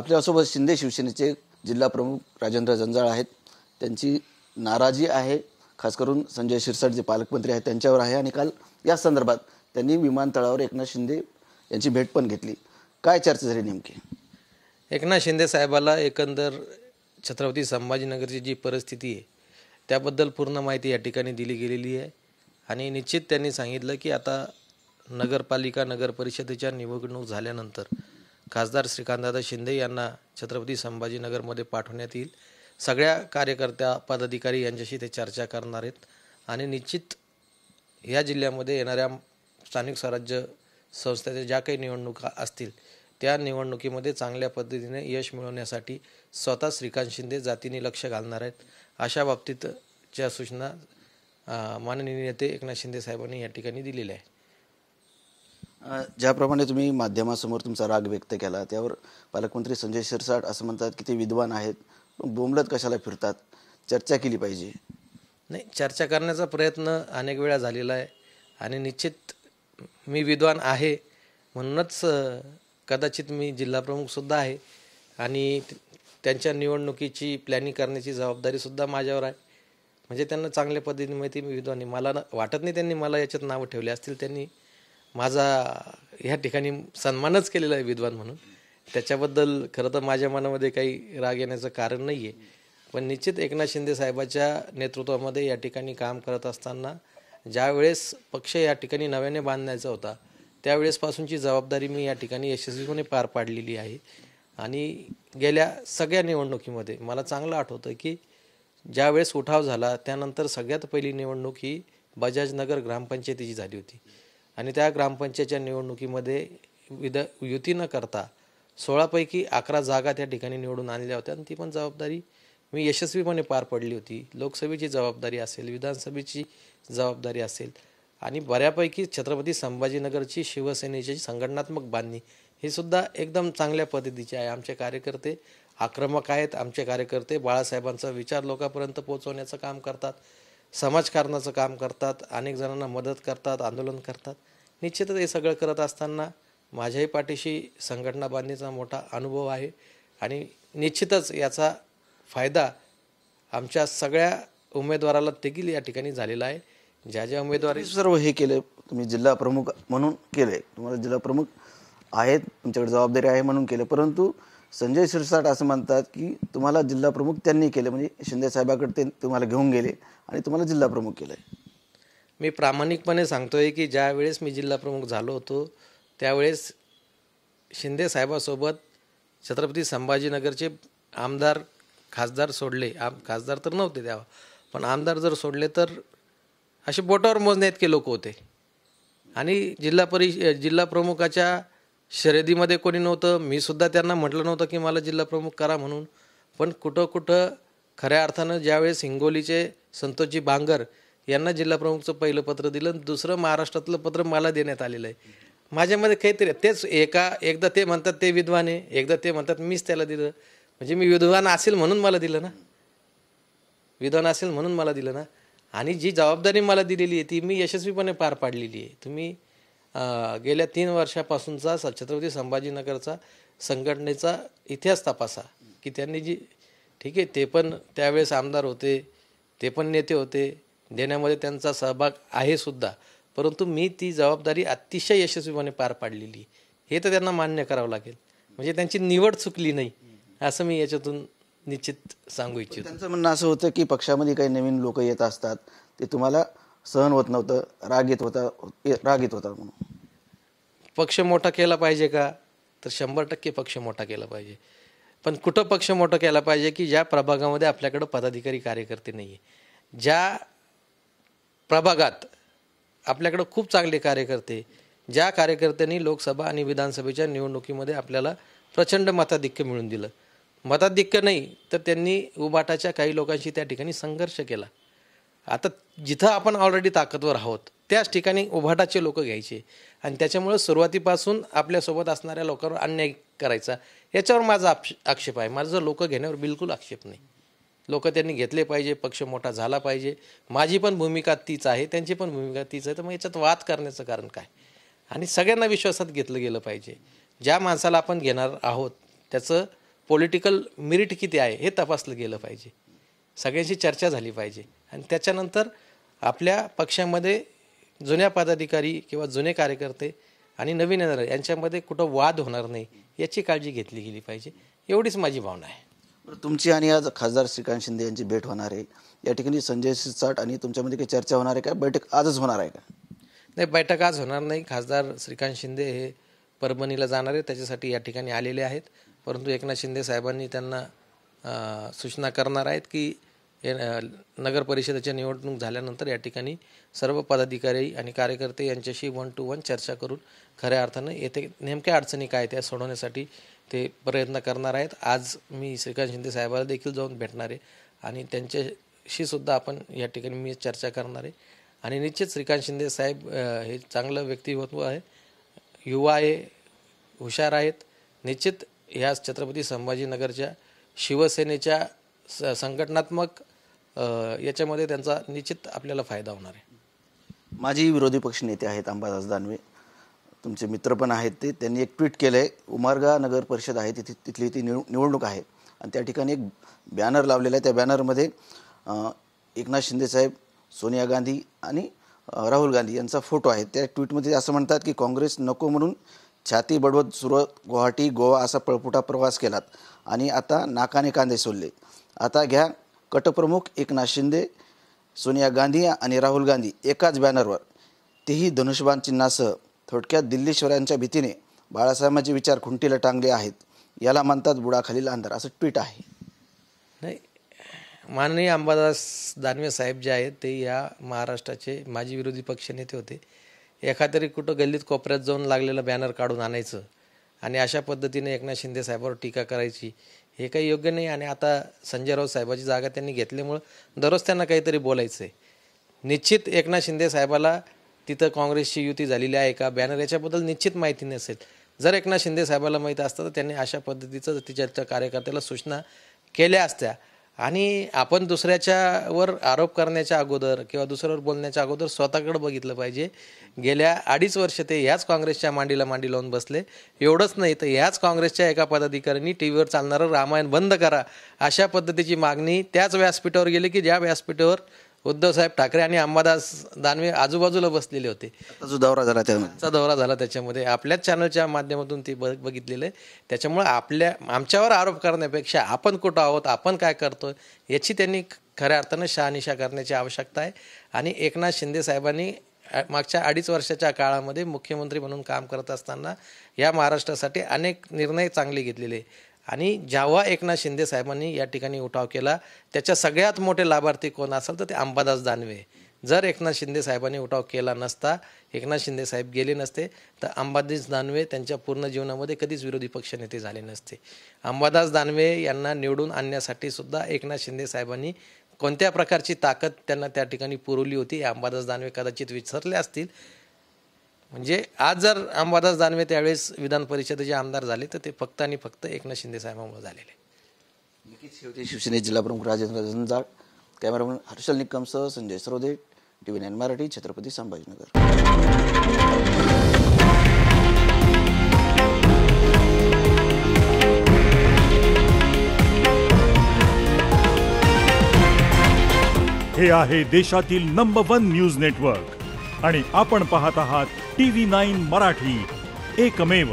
आपल्यासोबत शिंदे शिवसेनेचे जिल्हा प्रमुख राजेंद्र जंजाळ आहेत. त्यांची नाराजी आहे, खास करून संजय शिरसाट जे पालकमंत्री आहेत त्यांच्यावर आहे. आणि काल या संदर्भात त्यांनी विमानतळावर एकनाथ शिंदे यांची भेट पण घेतली. काय चर्चा झाली नेमकी? एकनाथ शिंदे साहेबाला एकंदर छत्रपती संभाजीनगरची जी परिस्थिती आहे त्याबद्दल पूर्ण माहिती या ठिकाणी दिली गेलेली आहे. आणि निश्चित त्यांनी सांगितलं की आता नगरपालिका नगर परिषदेच्या निवडणूक झाल्यानंतर खासदार श्रीकांतदादा शिंदे यांना छत्रपती संभाजीनगरमध्ये पाठवण्यात येईल. सगळ्या कार्यकर्त्या पदाधिकारी यांच्याशी ते चर्चा करणार आहेत. आणि निश्चित या जिल्ह्यामध्ये येणाऱ्या स्थानिक स्वराज्य संस्थेच्या ज्या काही निवडणुका असतील त्या निवडणुकीमध्ये चांगल्या पद्धतीने यश मिळवण्यासाठी स्वतः श्रीकांत शिंदे जातीने लक्ष घालणार आहेत. अशा बाबतीतच्या सूचना माननीय नेते एकनाथ शिंदे साहेबांनी या ठिकाणी दिलेल्या आहे. ज्याप्रमाणे तुम्ही माध्यमासमोर तुमचा राग व्यक्त केला त्यावर पालकमंत्री संजय शिरसाट असं म्हणतात की ते विद्वान आहेत, बोंबलत कशाला फिरतात, चर्चा केली पाहिजे. नाही, चर्चा करण्याचा प्रयत्न अनेक वेळा झालेला आहे. आणि निश्चित मी विद्वान आहे म्हणूनच कदाचित मी जिल्हाप्रमुखसुद्धा आहे. आणि त्यांच्या निवडणुकीची प्लॅनिंग करण्याची जबाबदारीसुद्धा माझ्यावर आहे. म्हणजे त्यांना चांगल्या पद्धतीने माहिती मी विद्वान आहे. मला वाटत नाही त्यांनी मला याच्यात नावं ठेवले असतील. त्यांनी माझा ह्या ठिकाणी सन्मानच केलेला आहे विद्वान म्हणून. त्याच्याबद्दल खरं तर माझ्या मनामध्ये काही राग येण्याचं कारण नाही आहे. पण निश्चित एकनाथ शिंदे साहेबाच्या नेतृत्वामध्ये या ठिकाणी काम करत असताना ज्यावेळेस पक्ष या ठिकाणी नव्याने बांधण्याचा होता त्यावेळेसपासूनची जबाबदारी मी या ठिकाणी यशस्वीपणे पार पाडलेली आहे. आणि गेल्या सगळ्या निवडणुकीमध्ये मला चांगलं आठवतं की ज्यावेळेस उठाव झाला त्यानंतर सगळ्यात पहिली निवडणूक ही बजाजनगर ग्रामपंचायतीची झाली होती. आणि त्या ग्रामपंचायतच्या निवडणुकीमध्ये युती न करता 16 पैकी 11 जागा त्या ठिकाणी निवडून आणल्या होत्या. आणि ती पण जबाबदारी मी यशस्वीपणे पार पडली होती. लोकसभेची जबाबदारी असेल, विधानसभेची जबाबदारी असेल आणि बऱ्यापैकी छत्रपती संभाजीनगरची शिवसेनेची संघटनात्मक बांधणी हे सुद्धा एकदम चांगल्या पद्धतीचे आहे. आमचे कार्यकर्ते आक्रमक आहेत. आमचे कार्यकर्ते बाळासाहेबांचा विचार लोकांपर्यंत पोहोचवण्याचं काम करतात, समाजकारणाचं काम करतात, अनेक जणांना मदत करतात, आंदोलन करतात. निश्चितच हे सगळं करत असताना माझ्याही पाठीशी संघटना बांधणीचा मोठा अनुभव आहे. आणि निश्चितच याचा फायदा आमच्या सगळ्या उमेदवाराला देखील या ठिकाणी झालेला आहे. ज्या ज्या उमेदवारी सर्व हे केले तुम्ही जिल्हा प्रमुख म्हणून केले, तुम्हाला जिल्हा प्रमुख आहेत, तुमच्याकडे जबाबदारी आहे म्हणून केले. परंतु संजय शिरसाट असं म्हणतात की तुम्हाला जिल्हा प्रमुख त्यांनी केले, म्हणजे शिंदे साहेबाकडे ते तुम्हाला घेऊन गेले आणि तुम्हाला जिल्हा प्रमुख केलं. मी प्रामाणिकपणे सांगतोय की ज्या वेळेस मी जिल्हा प्रमुख झालो होतो त्यावेळेस शिंदे साहेबासोबत छत्रपती संभाजीनगरचे आमदार खासदार सोडले, खासदार तर नव्हते तेव्हा, पण आमदार जर सोडले तर असे बोटावर मोजण्या इतके लोक होते. आणि जिल्हा प्रमुखाच्या शर्यतीमध्ये कोणी नव्हतं. मी सुद्धा त्यांना म्हटलं नव्हतं की मला जिल्हा प्रमुख करा म्हणून. पण कुठं खऱ्या अर्थानं ज्यावेळेस हिंगोलीचे संतोषजी बांगर यांना जिल्हा प्रमुखचं पहिलं पत्र दिलं, दुसरं महाराष्ट्रातलं पत्र मला देण्यात आलेलं आहे. माझ्यामध्ये काहीतरी तेच एकदा ते म्हणतात ते विद्वान आहे, एकदा ते म्हणतात मीच त्याला दिलं. म्हणजे मी विद्वान असेल म्हणून मला दिलं ना, विद्वान असेल म्हणून मला दिलं ना. आणि जी जबाबदारी मला दिलेली आहे ती मी यशस्वीपणे पार पाडलेली आहे. तुम्ही गेल्या 3 वर्षापासूनचा छत्रपती संभाजीनगरचा संघटनेचा इतिहास तपासा की त्यांनी जी, ठीक आहे ते पण त्यावेळेस आमदार होते, ते पण नेते होते, देण्यामध्ये त्यांचा सहभाग आहे सुद्धा. परंतु मी ती जबाबदारी अतिशय यशस्वीपणे पार पाडलेली आहे. हे तर त्यांना मान्य करावं लागेल. म्हणजे त्यांची निवड चुकली नाही असं मी याच्यातून निश्चित सांगू इच्छितो. त्यांचं म्हणणं असं होतं की पक्षामध्ये काही नवीन लोक येत असतात, ते तुम्हाला सहन होत नव्हतं, राग येत होता म्हणून. पक्ष मोठा केला पाहिजे का? तर 100% पक्ष मोठा केला पाहिजे. पण कुठं पक्ष मोठा केला पाहिजे की ज्या प्रभागामध्ये आपल्याकडं पदाधिकारी कार्यकर्ते नाही आहे, ज्या प्रभागात आपल्याकडं खूप चांगले कार्यकर्ते, ज्या कार्यकर्त्यांनी लोकसभा आणि विधानसभेच्या निवडणुकीमध्ये आपल्याला प्रचंड मताधिक्य मिळवून दिलं. मताधिक्य नाही तर त्यांनी उबाटाच्या काही लोकांशी त्या ठिकाणी संघर्ष केला. आता जिथं आपण ऑलरेडी ताकदवर आहोत त्याच ठिकाणी उभाटाचे लोक घ्यायचे आणि त्याच्यामुळे सुरुवातीपासून आपल्यासोबत असणाऱ्या लोकांवर अन्याय करायचा, याच्यावर माझा आक्षेप आहे. माझं लोक घेण्यावर बिलकुल आक्षेप नाही. लोक त्यांनी घेतले पाहिजे, पक्ष मोठा झाला पाहिजे. माझी पण भूमिका तीच आहे, त्यांची पण भूमिका तीच आहे. तर मग याच्यात वाद करण्याचं कारण काय? आणि सगळ्यांना विश्वासात घेतलं गेलं पाहिजे. ज्या माणसाला आपण घेणार आहोत त्याचं पॉलिटिकल मेरिट किती आहे हे तपासलं गेलं पाहिजे, सगळ्यांशी चर्चा झाली पाहिजे आणि त्याच्यानंतर आपल्या पक्षामध्ये जुन्या पदाधिकारी किंवा जुने कार्यकर्ते आणि नवीन येणारे यांच्यामध्ये कुठं वाद होणार नाही याची काळजी घेतली गेली पाहिजे, एवढीच माझी भावना आहे. तुमची आणि आज खासदार श्रीकांत शिंदे यांची भेट होणार आहे, या ठिकाणी संजय शिरसाट आणि तुमच्यामध्ये काही चर्चा होणार आहे का? बैठक आजच होणार आहे का? नाही, बैठक आज होणार नाही. खासदार श्रीकांत शिंदे हे परभणीला जाणार आहेत, त्याच्यासाठी या ठिकाणी आलेले आहेत. परंतु एकनाथ शिंदे साहेबांनी त्यांना सूचना करणार आहेत की नगर परिषदेच्या निवडणूक झाल्यानंतर या ठिकाणी सर्व पदाधिकारी आणि कार्यकर्ते यांच्याशी 1 to 1 चर्चा करून खऱ्या अर्थानं येथे नेमक्या अडचणी काय त्या सोडवण्यासाठी ते प्रयत्न करणार आहेत. आज मी श्रीकांत शिंदे साहेबाला देखील जाऊन भेटणार आहे आणि त्यांच्याशी सुद्धा आपण या ठिकाणी मी चर्चा करणार आहे. आणि निश्चित श्रीकांत शिंदे साहेब हे चांगलं व्यक्तिमत्व आहे, युवा आहे, हुशार आहेत. निश्चित ह्या छत्रपती संभाजीनगरच्या शिवसेनेच्या संघटनात्मक याच्यामध्ये त्यांचा निश्चित आपल्याला फायदा होणार आहे. माजी विरोधी पक्ष नेते आहेत अंबादास दानवे, तुमचे मित्र पण आहेत. त्यांनी एक ट्विट केलं आहे, उमरगा नगर परिषद आहे तिथली ती निवडणूक आहे आणि त्या ठिकाणी एक बॅनर लावलेला आहे. त्या बॅनरमध्ये एकनाथ शिंदे साहेब, सोनिया गांधी आणि राहुल गांधी यांचा फोटो आहे. त्या ट्विटमध्ये असं म्हणतात की काँग्रेस नको म्हणून छाती बडवत सुरत, गुवाहाटी, गोवा असा पळपुटा प्रवास केलात आणि आता नाकाने कांदे सोलले. आता घ्या कटप्रमुख एकनाथ शिंदे, सोनिया गांधी आणि राहुल गांधी एकाच बॅनरवर, तेही धनुष्यबाण चिन्हासह. थोडक्यात दिल्लीश्वरांच्या भीतीने बाळासाहेबांचे विचार खुंटीला टांगले आहेत, याला म्हणतात बुडाखालील अंधार, असं ट्विट आहे. नाही, माननीय अंबादास दानवे साहेब जे आहेत ते या महाराष्ट्राचे माजी विरोधी पक्षनेते होते. एखादरी कुठं गल्लीत कोपऱ्यात जाऊन लागलेलं बॅनर काढून आणायचं आणि अशा पद्धतीने एकनाथ शिंदे साहेबांवर टीका करायची, हे काही योग्य नाही. आणि आता संजय राऊत साहेबाची जागा त्यांनी घेतल्यामुळं दररोज त्यांना काहीतरी बोलायचं आहे. निश्चित एकनाथ शिंदे साहेबाला तिथं काँग्रेसची युती झालेली आहे का, बॅनर याच्याबद्दल निश्चित माहिती नसेल. जर एकनाथ शिंदे साहेबाला माहीत असतं तर त्यांनी अशा पद्धतीचं तिच्या कार्यकर्त्याला सूचना केल्या असत्या. आणि आपण दुसऱ्याच्यावर आरोप करण्याच्या अगोदर किंवा दुसऱ्यावर बोलण्याच्या अगोदर स्वतःकडे बघितलं पाहिजे. गेल्या 2.5 वर्ष ते ह्याच काँग्रेसच्या मांडीला मांडी लावून बसले. एवढंच नाही तर ह्याच काँग्रेसच्या एका पदाधिकाऱ्यांनी टी व्हीवर चालणारं रामायण बंद करा अशा पद्धतीची मागणी त्याच व्यासपीठावर गेली की ज्या व्यासपीठावर उद्धवसाहेब ठाकरे आणि अंबादास दानवे आजूबाजूला बसलेले होते. जो दौरा झाला त्याच्यामध्ये आपल्याच चॅनलच्या माध्यमातून ते बघितलेलं आहे. त्याच्यामुळे आमच्यावर आरोप करण्यापेक्षा आपण कुठं आहोत, आपण काय करतो याची त्यांनी खऱ्या अर्थानं शहानिशा करण्याची आवश्यकता आहे. आणि एकनाथ शिंदे साहेबांनी मागच्या 2.5 वर्षाच्या काळामध्ये मुख्यमंत्री म्हणून काम करत असताना या महाराष्ट्रासाठी अनेक निर्णय चांगले घेतलेले. आणि जेव्हा एकनाथ शिंदे साहेबांनी या ठिकाणी उठाव केला त्याच्या सगळ्यात मोठे लाभार्थी कोण असेल तर ते अंबादास दानवे. जर एकनाथ शिंदे साहेबांनी उठाव केला नसता, एकनाथ शिंदे साहेब गेले नसते तर अंबादास दानवे त्यांच्या पूर्ण जीवनामध्ये कधीच विरोधी पक्षनेते झाले नसते. अंबादास दानवे यांना निवडून आणण्यासाठी सुद्धा एकनाथ शिंदे साहेबांनी कोणत्या प्रकारची ताकद त्यांना त्या ठिकाणी पुरवली होती अंबादास दानवे कदाचित विसरले असतील. म्हणजे आज जर अंबादास दानवे त्यावेळेस विधान परिषदेचे आमदार झाले तर ते फक्त आणि फक्त एकनाथ शिंदे साहेबांमुळे झालेले. नक्कीच शेवटी शिवसेनेचे जिल्हाप्रमुख राजेंद्र जंजाळ, कॅमेरामन हर्षल निकमसह संजय सरोदे, TV9 मराठी, छत्रपती संभाजीनगर. हे आहे देशातील नंबर 1 न्यूज नेटवर्क आणि आपण पाहत आहात TV9 मराठी, एकमेव.